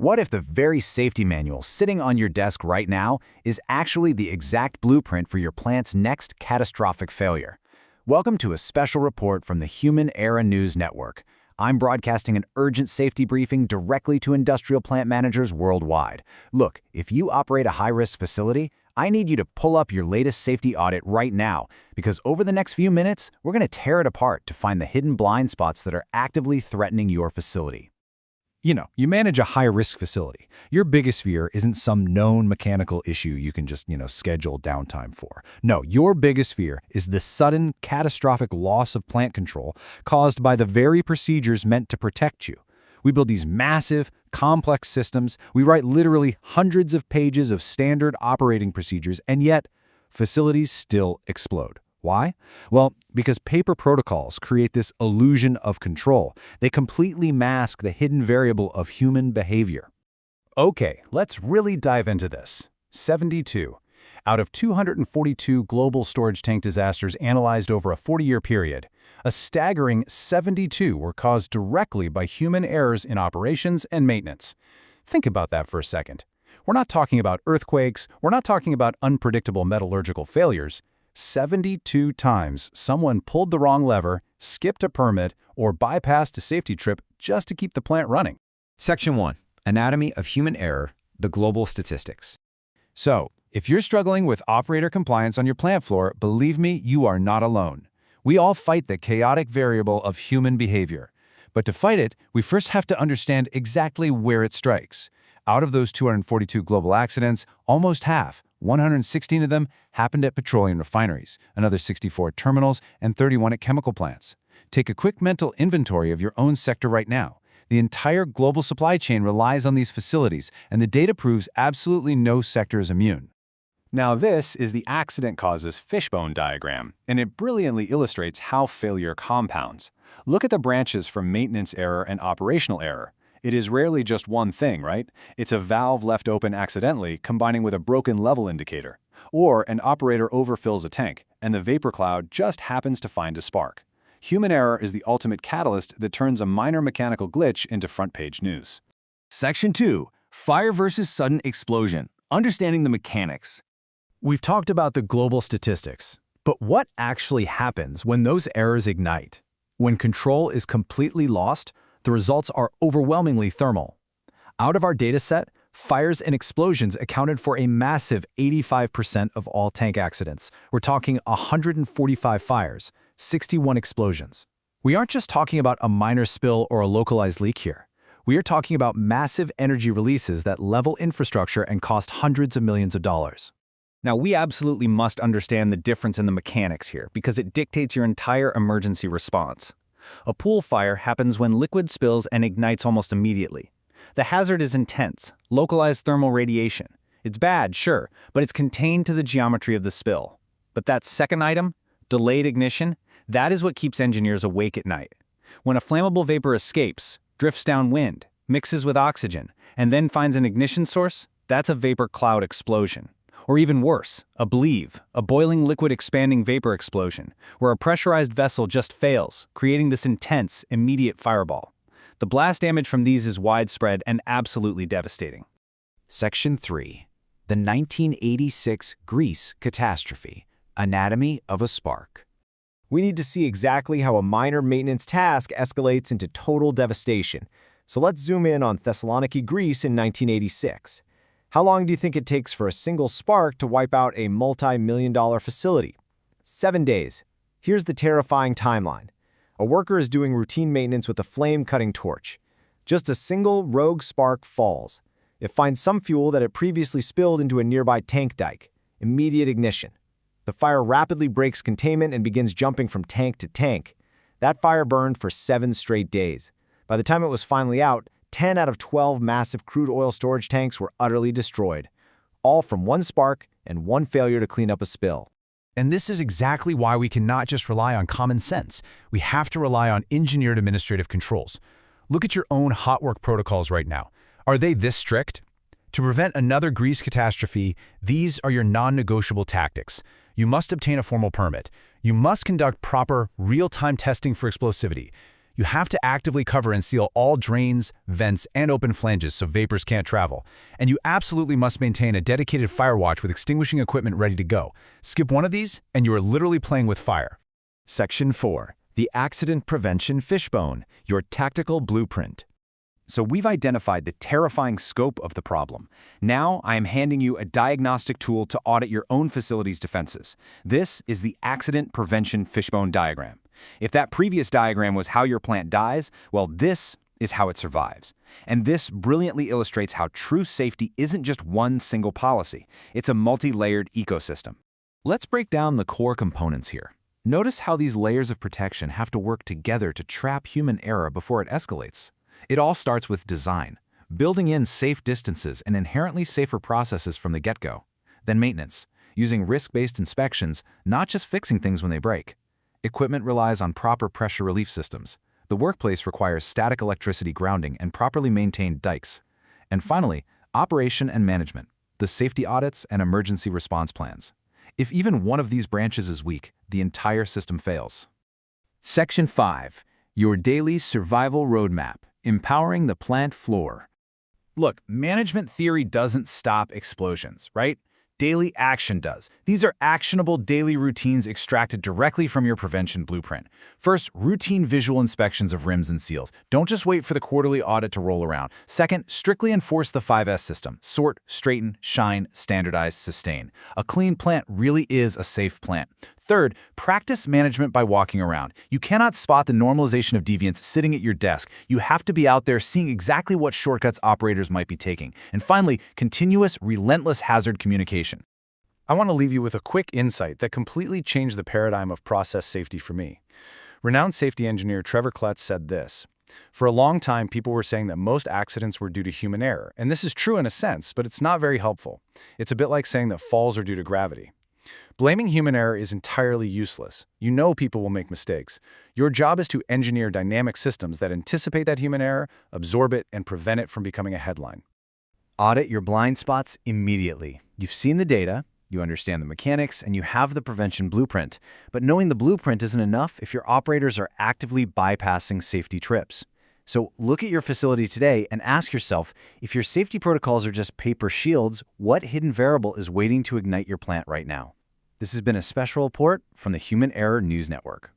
What if the very safety manual sitting on your desk right now is actually the exact blueprint for your plant's next catastrophic failure? Welcome to a special report from the Human Era News Network. I'm broadcasting an urgent safety briefing directly to industrial plant managers worldwide. Look, if you operate a high-risk facility, I need you to pull up your latest safety audit right now, because over the next few minutes, we're going to tear it apart to find the hidden blind spots that are actively threatening your facility. You manage a high-risk facility. Your biggest fear isn't some known mechanical issue you can just, schedule downtime for. No, your biggest fear is the sudden, catastrophic loss of plant control caused by the very procedures meant to protect you. We build these massive, complex systems. We write literally hundreds of pages of standard operating procedures, and yet facilities still explode. Why? Well, because paper protocols create this illusion of control. They completely mask the hidden variable of human behavior. Okay, let's really dive into this. 72. Out of 242 global storage tank disasters analyzed over a 40-year period, a staggering 72 were caused directly by human errors in operations and maintenance. Think about that for a second. We're not talking about earthquakes, we're not talking about unpredictable metallurgical failures. 72 times someone pulled the wrong lever, skipped a permit, or bypassed a safety trip just to keep the plant running. Section 1. Anatomy of Human Error, the Global Statistics. So, if you're struggling with operator compliance on your plant floor, believe me, you are not alone. We all fight the chaotic variable of human behavior. But to fight it, we first have to understand exactly where it strikes. Out of those 242 global accidents, almost half, 116 of them, happened at petroleum refineries, another 64 at terminals, and 31 at chemical plants. Take a quick mental inventory of your own sector right now. The entire global supply chain relies on these facilities, and the data proves absolutely no sector is immune. Now this is the accident causes fishbone diagram, and it brilliantly illustrates how failure compounds. Look at the branches from maintenance error and operational error. It is rarely just one thing, right? It's a valve left open accidentally combining with a broken level indicator. Or an operator overfills a tank, and the vapor cloud just happens to find a spark. Human error is the ultimate catalyst that turns a minor mechanical glitch into front-page news. Section 2. Fire versus sudden explosion. Understanding the mechanics. We've talked about the global statistics, but what actually happens when those errors ignite? When control is completely lost, the results are overwhelmingly thermal. Out of our data set, fires and explosions accounted for a massive 85% of all tank accidents. We're talking 145 fires, 61 explosions. We aren't just talking about a minor spill or a localized leak here. We are talking about massive energy releases that level infrastructure and cost hundreds of millions of dollars. Now, we absolutely must understand the difference in the mechanics here because it dictates your entire emergency response. A pool fire happens when liquid spills and ignites almost immediately. The hazard is intense, localized thermal radiation. It's bad, sure, but it's contained to the geometry of the spill. But that second item, delayed ignition, that is what keeps engineers awake at night. When a flammable vapor escapes, drifts downwind, mixes with oxygen, and then finds an ignition source, that's a vapor cloud explosion. Or even worse, a BLEVE, a boiling liquid expanding vapor explosion, where a pressurized vessel just fails, creating this intense, immediate fireball. The blast damage from these is widespread and absolutely devastating. Section 3. The 1986 Greece Catastrophe. Anatomy of a Spark. We need to see exactly how a minor maintenance task escalates into total devastation. So let's zoom in on Thessaloniki, Greece in 1986. How long do you think it takes for a single spark to wipe out a multi-million-dollar facility? 7 days. Here's the terrifying timeline. A worker is doing routine maintenance with a flame-cutting torch. Just a single rogue spark falls. It finds some fuel that it previously spilled into a nearby tank dike. Immediate ignition. The fire rapidly breaks containment and begins jumping from tank to tank. That fire burned for 7 straight days. By the time it was finally out, 10 out of 12 massive crude oil storage tanks were utterly destroyed, all from one spark and one failure to clean up a spill. And this is exactly why we cannot just rely on common sense. We have to rely on engineered administrative controls. Look at your own hot work protocols right now. Are they this strict? To prevent another Greece catastrophe, these are your non-negotiable tactics. You must obtain a formal permit. You must conduct proper, real-time testing for explosivity. You have to actively cover and seal all drains, vents, and open flanges so vapors can't travel. And you absolutely must maintain a dedicated fire watch with extinguishing equipment ready to go. Skip one of these, and you are literally playing with fire. Section 4. The Accident Prevention Fishbone, your tactical blueprint. So we've identified the terrifying scope of the problem. Now I am handing you a diagnostic tool to audit your own facility's defenses. This is the Accident Prevention Fishbone diagram. If that previous diagram was how your plant dies, well, this is how it survives. And this brilliantly illustrates how true safety isn't just one single policy. It's a multi-layered ecosystem. Let's break down the core components here. Notice how these layers of protection have to work together to trap human error before it escalates. It all starts with design, building in safe distances and inherently safer processes from the get-go. Then maintenance, using risk-based inspections, not just fixing things when they break. Equipment relies on proper pressure relief systems. The workplace requires static electricity grounding and properly maintained dikes. And finally, operation and management, the safety audits and emergency response plans. If even one of these branches is weak, the entire system fails. Section 5. Your daily survival roadmap. Empowering the plant floor. Look, management theory doesn't stop explosions, right? Daily action does. These are actionable daily routines extracted directly from your prevention blueprint. First, routine visual inspections of rims and seals. Don't just wait for the quarterly audit to roll around. Second, strictly enforce the 5S system. Sort, straighten, shine, standardize, sustain. A clean plant really is a safe plant. Third, practice management by walking around. You cannot spot the normalization of deviance sitting at your desk. You have to be out there seeing exactly what shortcuts operators might be taking. And finally, continuous, relentless hazard communication. I want to leave you with a quick insight that completely changed the paradigm of process safety for me. Renowned safety engineer Trevor Klutz said this: "For a long time, people were saying that most accidents were due to human error, and this is true in a sense, but it's not very helpful. It's a bit like saying that falls are due to gravity. Blaming human error is entirely useless. You know people will make mistakes. Your job is to engineer dynamic systems that anticipate that human error, absorb it, and prevent it from becoming a headline." Audit your blind spots immediately. You've seen the data, you understand the mechanics, and you have the prevention blueprint. But knowing the blueprint isn't enough if your operators are actively bypassing safety trips. So look at your facility today and ask yourself, if your safety protocols are just paper shields, what hidden variable is waiting to ignite your plant right now? This has been a special report from the Human Error News Network.